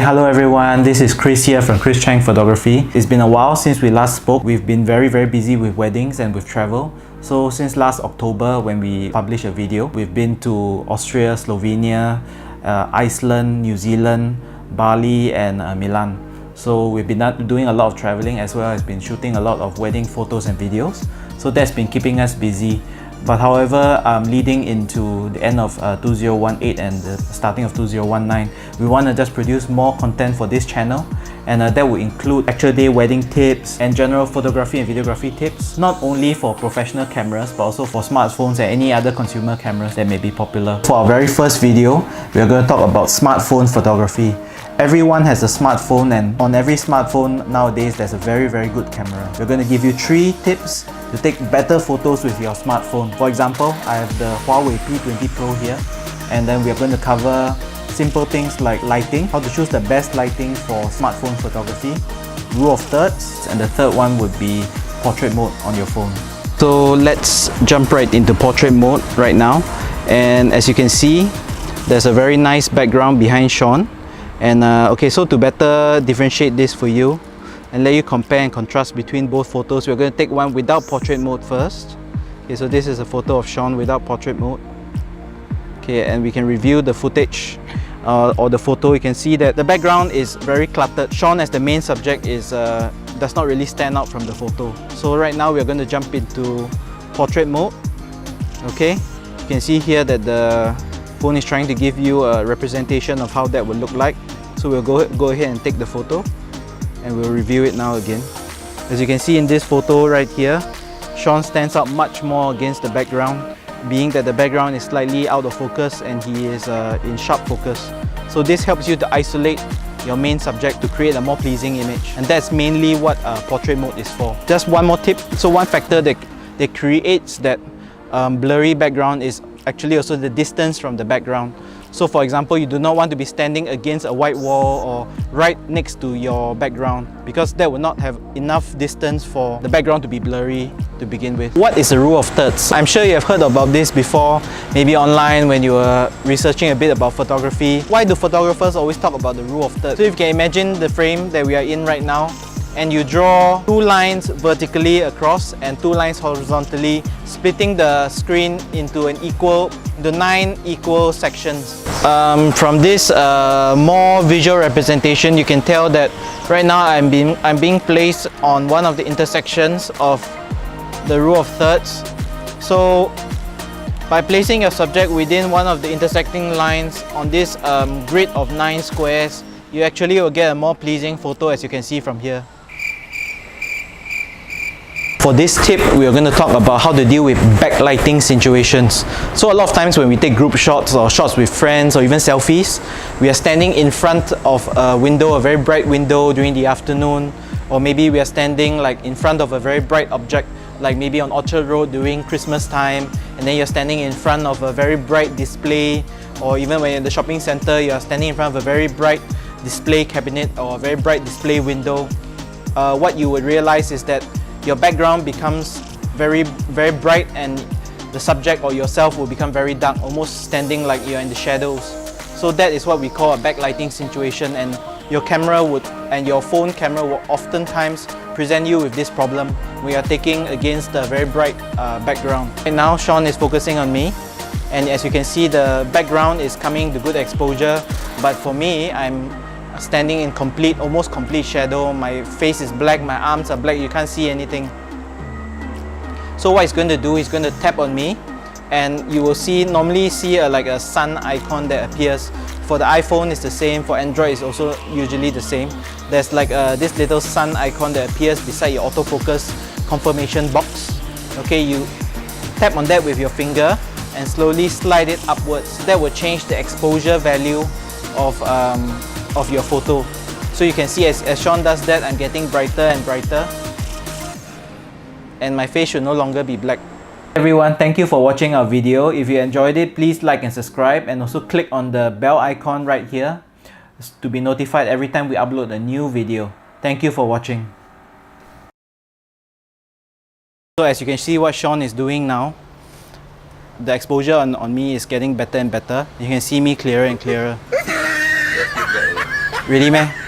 Hello everyone, this is Chris here from Chris Chang Photography. It's been a while since we last spoke. We've been very busy with weddings and with travel. So since last October when we published a video, we've been to Austria, Slovenia, Iceland, New Zealand, Bali and Milan. So we've been doing a lot of traveling as well as been shooting a lot of wedding photos and videos. So that's been keeping us busy. But however, leading into the end of 2018 and the starting of 2019, we want to just produce more content for this channel, and that will include actual day wedding tips and general photography and videography tips, not only for professional cameras but also for smartphones and any other consumer cameras that may be popular. For our very first video, we are going to talk about smartphone photography. Everyone has a smartphone, and on every smartphone nowadays there's a very good camera. We're going to give you 3 tips to take better photos with your smartphone. For example, I have the Huawei P20 Pro here, and then we are going to cover simple things like lighting, how to choose the best lighting for smartphone photography, rule of thirds, and the third one would be portrait mode on your phone. So let's jump right into portrait mode right now, and as you can see, there's a very nice background behind Sean. And okay, so to better differentiate this for you and let you compare and contrast between both photos, we're going to take one without portrait mode first. Okay, so this is a photo of Sean without portrait mode. Okay, and we can review the footage or the photo. You can see that the background is very cluttered. Sean as the main subject is does not really stand out from the photo. So right now we're going to jump into portrait mode. Okay, you can see here that the phone is trying to give you a representation of how that would look like. So we'll go ahead and take the photo and we'll review it now again. As you can see in this photo right here, Sean stands out much more against the background, being that the background is slightly out of focus and he is in sharp focus. So this helps you to isolate your main subject to create a more pleasing image, and that's mainly what portrait mode is for. Just one more tip, so one factor that creates that blurry background is actually also the distance from the background. So for example, you do not want to be standing against a white wall or right next to your background, because that would not have enough distance for the background to be blurry to begin with. What is the rule of thirds? I'm sure you have heard about this before, maybe online when you were researching a bit about photography. Why do photographers always talk about the rule of thirds? So if you can imagine the frame that we are in right now, and you draw 2 lines vertically across and 2 lines horizontally, splitting the screen into 9 equal sections. From this more visual representation, you can tell that right now I'm being placed on one of the intersections of the rule of thirds. So by placing your subject within one of the intersecting lines on this grid of 9 squares, you actually will get a more pleasing photo, as you can see from here. For this tip, we are going to talk about how to deal with backlighting situations. So a lot of times when we take group shots or shots with friends or even selfies, we are standing in front of a window, a very bright window during the afternoon, or maybe we are standing like in front of a very bright object, like maybe on Orchard Road during Christmas time, and then you're standing in front of a very bright display, or even when you're in the shopping center, you are standing in front of a very bright display cabinet or a very bright display window. What you would realize is that your background becomes very bright and the subject or yourself will become very dark, almost standing like you're in the shadows. So that is what we call a backlighting situation, and your camera and your phone camera will oftentimes present you with this problem when you are taking against a very bright background. Right now Sean is focusing on me, and as you can see, the background is coming to good exposure, but for me, I'm standing in almost complete shadow. My face is black, my arms are black, you can't see anything. So what he's going to do, he's going to tap on me, and you will normally see like a sun icon that appears. For the iPhone it's the same, for Android it's also usually the same. There's like this little sun icon that appears beside your autofocus confirmation box. Okay, you tap on that with your finger and slowly slide it upwards. That will change the exposure value of your photo. So you can see as Sean does that, I'm getting brighter and brighter, and my face should no longer be black. Everyone, thank you for watching our video. If you enjoyed it, please like and subscribe, and also click on the bell icon right here to be notified every time we upload a new video. Thank you for watching. So as you can see what Sean is doing now, the exposure on me is getting better and better. You can see me clearer and clearer. Really, man?